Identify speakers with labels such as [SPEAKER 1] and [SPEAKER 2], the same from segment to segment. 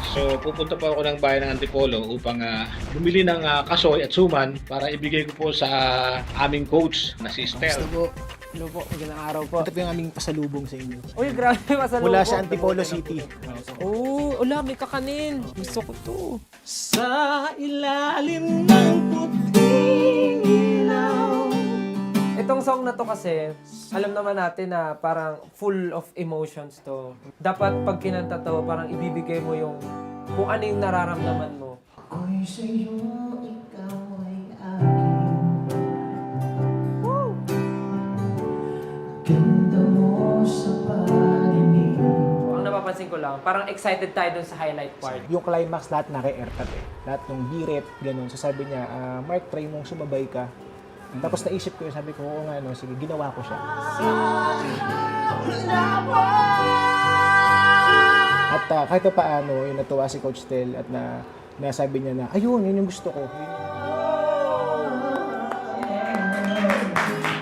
[SPEAKER 1] So pupunta po ako ng bayan ng Antipolo upang bumili ng kasoy at suman para ibigay ko po sa aming coach na si Stel.
[SPEAKER 2] Gusto po. Hello po, magandang araw po. Ito po yung aming pasalubong sa inyo.
[SPEAKER 3] Uy, grabe masalubong.
[SPEAKER 2] Mula sa Antipolo City.
[SPEAKER 3] Oh, wala, may kakanin. Gusto ko to.
[SPEAKER 2] Sa ilalim ng puting ilaw.
[SPEAKER 3] Itong song na to kasi, alam naman natin na parang full of emotions to. Dapat pag kinanta to, parang ibibigay mo yung kung ano yung nararamdaman mo.
[SPEAKER 2] Ako'y sa'yo, ikaw ay akin. Ganda mo sa paninig.
[SPEAKER 3] Ang napapansin ko lang, parang excited tayo dun sa highlight part.
[SPEAKER 2] Yung climax lahat naka-aircut eh. Lahat ng birit, ganun. So sabi niya, Mark, try mong sumabay ka. Tapos naisip ko yun, sabi ko, oo nga, no, sige, ginawa ko siya. At kahit pa paano, yung natuwa si Coach Tel at nasabi niya na, ayun, yun yung gusto ko.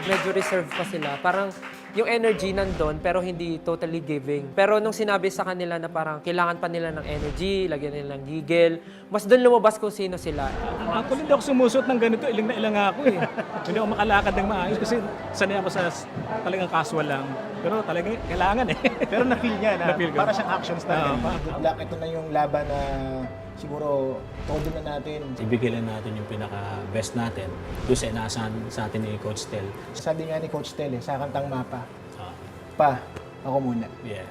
[SPEAKER 3] Medyo reserved pa sila. Parang yung energy nandun, pero hindi totally giving. Pero nung sinabi sa kanila na parang kailangan pa nila ng energy, lagyan nila ng gigil, mas doon lumabas kung sino sila.
[SPEAKER 4] Ako hindi ako sumusot ng ganito, ilang na ilang ako eh. Hindi ako makalakad ng maayos kasi sanay ako sa talagang casual lang. Pero talagang kailangan eh.
[SPEAKER 2] Pero na-feel niya na
[SPEAKER 4] Na-feel ko.
[SPEAKER 2] para siyang action star.
[SPEAKER 4] Oo.
[SPEAKER 2] Good luck. Ito na yung laban na siguro todo na natin.
[SPEAKER 5] Ibigay lang natin yung pinaka-best natin doon sa inaasahan sa atin ni Coach Tel.
[SPEAKER 2] Sabi nga ni Coach Tel sa kantang Mapa,
[SPEAKER 5] Ah,
[SPEAKER 2] pa, ako muna.
[SPEAKER 5] yeah.